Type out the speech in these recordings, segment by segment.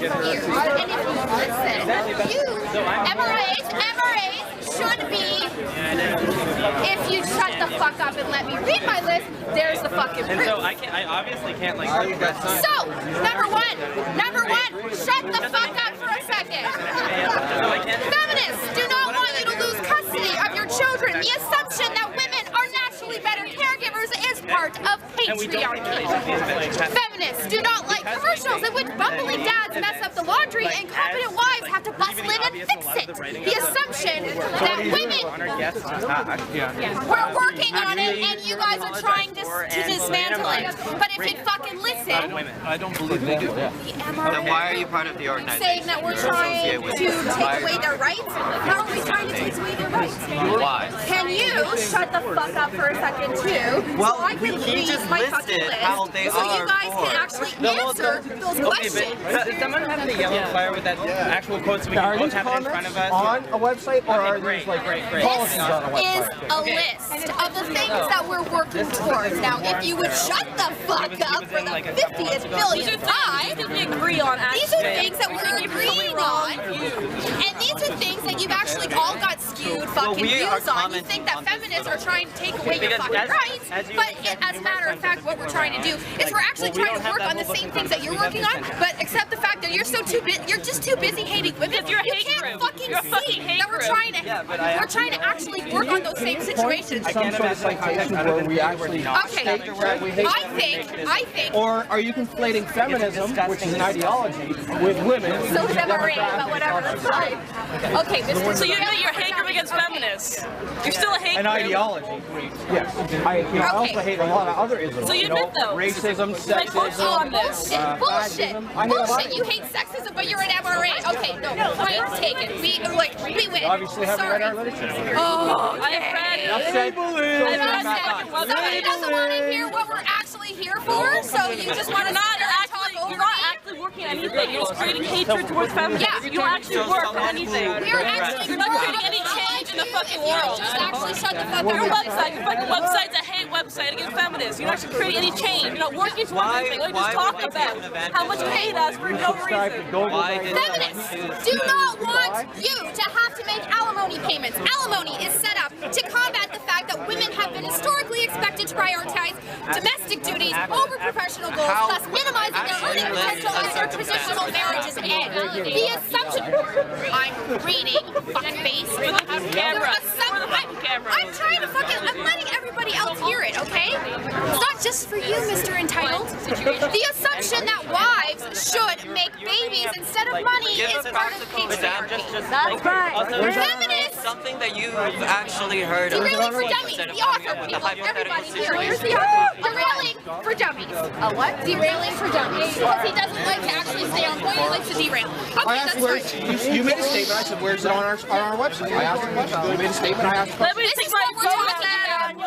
you, and if you listen, MRAs should be, if you shut the fuck up and let me read my list, there's the fucking proof. So I obviously can't like argue that. So, number one, shut the fuck up for a second. Feminists do not want you to lose custody of your children. The assumption that women are naturally better caregivers is part of patriarchy. Feminists do not like commercials in which bumbling dads mess up the laundry and competent wives have to bustle in and fix it. The assumption that women... We're working on it and you guys are trying to dismantle it. But if you'd fucking listen... I don't believe they do. Then why are you part of the organization? Saying that we're trying to take away their rights? How are we trying to take away their rights? Why? Can you shut the fuck up for a second too? Well, so I can he just listed how they so you guys can actually answer those questions. Does someone have the yellow flyer with that actual quote so we can both have it in front of us? On a website, or are these like policies on a This is website? a list of the things that we're working towards. Now, if you would shut the fuck up for the 50th billion time, we agree on. these are things that we're agreeing on, and these are things that you've actually all got skewed fucking views on. You think that feminists are trying to take away your fucking rights, but as a matter of fact, what we're trying to do is we're actually trying to work on the same things that you're working on, but except the fact that you're just too busy hating women. You can't fucking see that we're trying to actually work on those same situations. Some sort of citation where we actually state that we hate I think. Or are you conflating feminism, which is an ideology, with women? So is MRA, but whatever, that's fine. Okay, So you admit you're a hate group against feminists? You're still a hate An group? ideology. Yes. I also hate a lot of other isms. So you admit those? Racism, sexism. Bullshit. You hate sexism, but you're an MRA. Okay, no, point taken. We win. Obviously haven't read our literature. Oh, I have read somebody doesn't want to hear what we're actually here for, so you just want to you're not actually working on anything. You're just creating hatred towards feminists. Yeah. You don't actually work on anything. You're not creating any change in the fucking world. Just actually shut the fuck up. Your website, your fucking website's a hate website against feminists. You're not actually creating any change. You're not working towards anything. You're just talking about how much you hate us for no reason. Feminists do not want you to have to make alimony payments. Alimony is set up to combat the fact that women have been historically expected to prioritize domestic duties over professional goals, thus minimizing their earning potential as their traditional marriages end. The assumption... I'm reading, fuckface. I'm trying to I'm letting everybody else hear it, okay? It's not just for you, Mr. Entitled. The assumption that wives should make babies instead of money is part of patriarchy. That's right. Feminists! Something that you've actually heard of. Derailing for dummies. The author, people, everybody here. Here's the author. Derailing for dummies. A what? Derailing for dummies. Because he doesn't like to actually stay on point, he likes to derail. Okay, that's fine. You made a statement. I said, where's it on our website? I asked a question. You made a statement. I asked a question. This is what we're talking about. In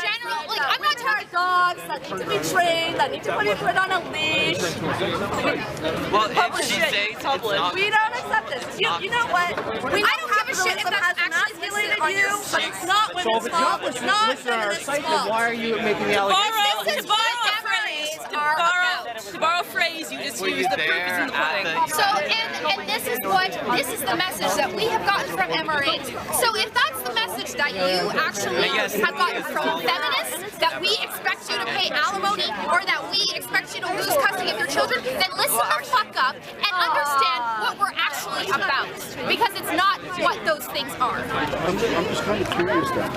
general, like, I'm not talking dogs that need to be trained, that need to be put on a leash. Well, if she says it's not... We don't accept this. You know what? I don't give a shit if that's actually listed on you, but it's not women's fault. It's not feminists' fault. Why are you making the allegation? To borrow a phrase you just used, the proof is in the pudding. So, and this is the message that we have gotten from MRA. So if that's the message that you actually have gotten from feminists, that we expect you to pay alimony, or that we expect you to lose custody of your children, then listen the fuck up and understand what we're actually about. Because it's not what those things are. I'm just kind of curious then.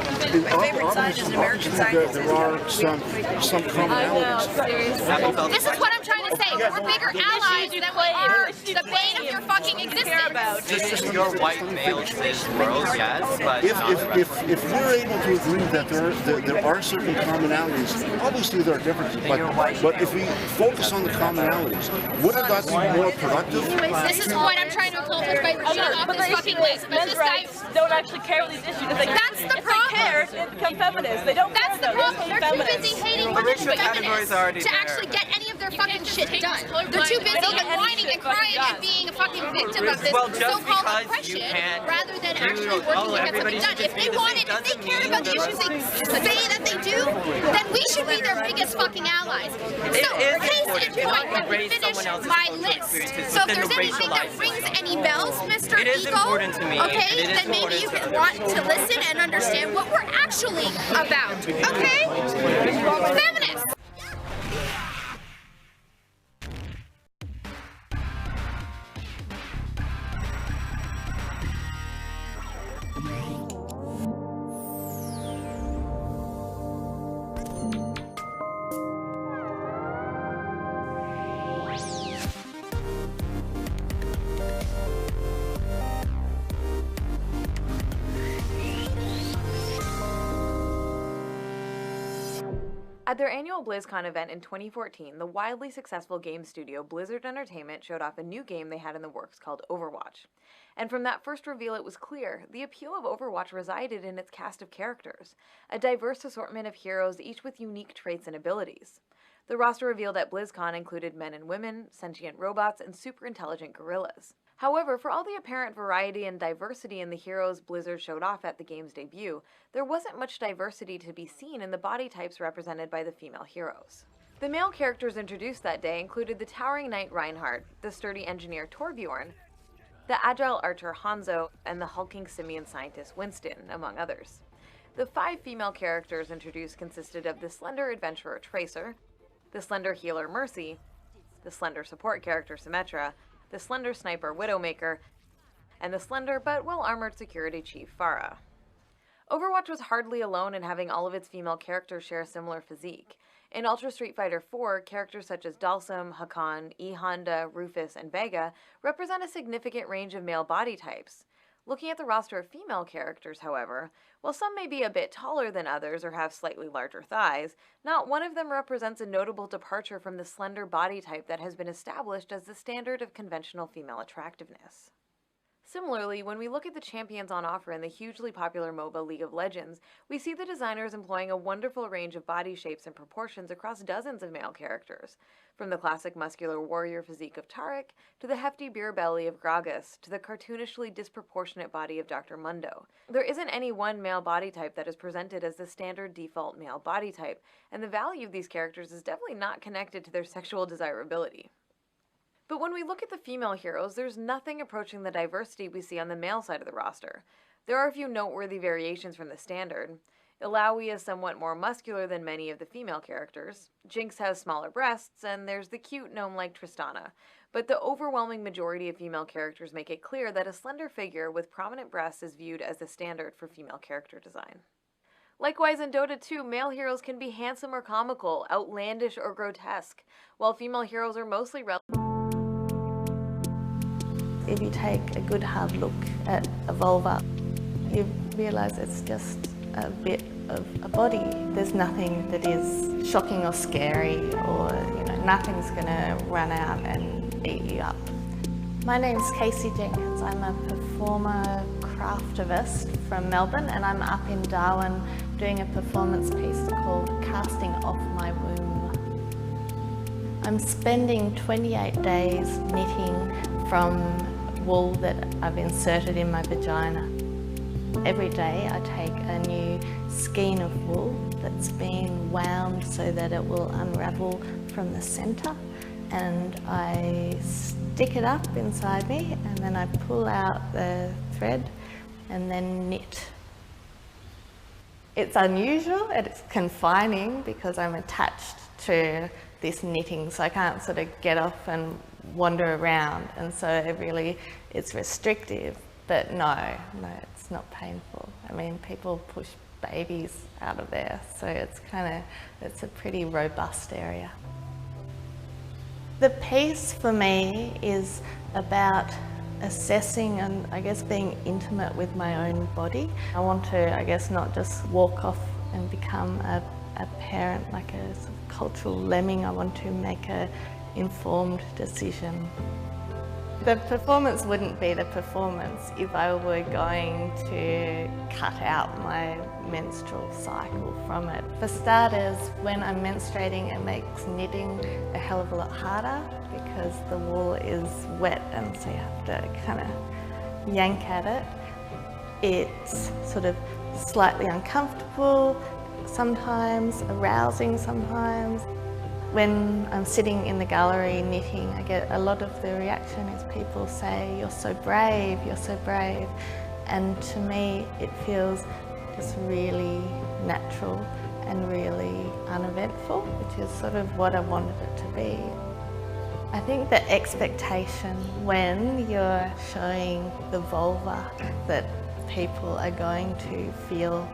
My favorite sign is an American sign. There are some commonalities. This is what I'm trying to say. We're bigger allies than we are the bane of your fucking existence. This is your white male cis world, yes, but If we're able to agree that there are certain commonalities, obviously there are differences, but if we focus on the commonalities, wouldn't that be more productive? This is what I'm trying to accomplish by reading off this fucking list. But this guy... don't actually care about these issues. That's the problem. If they care, they become feminists. They don't That's care the problem. They're too busy hating women and feminists to actually get any of their their fucking shit done. They're too busy whining and crying and being a fucking victim of this so-called oppression rather than actually working to get something done. If they cared about the issues they say that they do, then we should be their biggest fucking allies. So, case in point, let me finish my list. So if there's anything that rings any bells, Mr. Ego, okay, then maybe you can want to listen and understand what we're actually about, okay? Feminists! At their annual BlizzCon event in 2014, the wildly successful game studio Blizzard Entertainment showed off a new game they had in the works called Overwatch. And from that first reveal, it was clear the appeal of Overwatch resided in its cast of characters, a diverse assortment of heroes, each with unique traits and abilities. The roster revealed at BlizzCon included men and women, sentient robots, and super intelligent gorillas. However, for all the apparent variety and diversity in the heroes Blizzard showed off at the game's debut, there wasn't much diversity to be seen in the body types represented by the female heroes. The male characters introduced that day included the towering knight Reinhardt, the sturdy engineer Torbjorn, the agile archer Hanzo, and the hulking simian scientist Winston, among others. The 5 female characters introduced consisted of the slender adventurer Tracer, the slender healer Mercy, the slender support character Symmetra, the slender sniper Widowmaker, and the slender but well-armored security chief Pharah. Overwatch was hardly alone in having all of its female characters share a similar physique. In Ultra Street Fighter IV, characters such as Dalsum, Hakan, E. Honda, Rufus, and Vega represent a significant range of male body types. Looking at the roster of female characters, however, while some may be a bit taller than others or have slightly larger thighs, not one of them represents a notable departure from the slender body type that has been established as the standard of conventional female attractiveness. Similarly, when we look at the champions on offer in the hugely popular MOBA League of Legends, we see the designers employing a wonderful range of body shapes and proportions across dozens of male characters, from the classic muscular warrior physique of Taric, to the hefty beer belly of Gragas, to the cartoonishly disproportionate body of Dr. Mundo. There isn't any one male body type that is presented as the standard default male body type, and the value of these characters is definitely not connected to their sexual desirability. But when we look at the female heroes, there's nothing approaching the diversity we see on the male side of the roster. There are a few noteworthy variations from the standard. Illaoi is somewhat more muscular than many of the female characters. Jinx has smaller breasts, and there's the cute gnome-like Tristana. But the overwhelming majority of female characters make it clear that a slender figure with prominent breasts is viewed as the standard for female character design. Likewise, in Dota 2, male heroes can be handsome or comical, outlandish or grotesque, while female heroes are mostly If you take a good hard look at a vulva, you realise it's just a bit of a body. There's nothing that is shocking or scary, or nothing's going to run out and eat you up. My name's Casey Jenkins. I'm a performer craftivist from Melbourne, and I'm up in Darwin doing a performance piece called Casting Off My Womb. I'm spending 28 days knitting from wool that I've inserted in my vagina. Every day I take a new skein of wool that's been wound so that it will unravel from the centre, and I stick it up inside me, and then I pull out the thread and then knit. It's unusual and it's confining because I'm attached to this knitting, so I can't sort of get off and wander around, and so it's restrictive, but no, it's not painful. I mean, people push babies out of there, so it's a pretty robust area. The piece for me is about assessing and I guess being intimate with my own body. I want to, not just walk off and become a parent like a sort of cultural lemming. I want to make an informed decision. The performance wouldn't be the performance if I were going to cut out my menstrual cycle from it. For starters, when I'm menstruating, it makes knitting a hell of a lot harder because the wool is wet and so you have to kind of yank at it. It's sort of slightly uncomfortable sometimes, arousing sometimes. When I'm sitting in the gallery knitting, I get a lot of the reaction is people say, "You're so brave, you're so brave." And to me, it feels just really natural and really uneventful, which is sort of what I wanted it to be. I think the expectation when you're showing the vulva that people are going to feel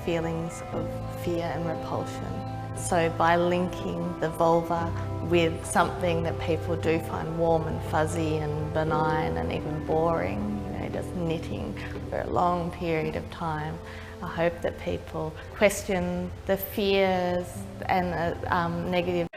feelings of fear and repulsion. So by linking the vulva with something that people do find warm and fuzzy and benign and even boring, you know, just knitting for a long period of time, I hope that people question the fears and negative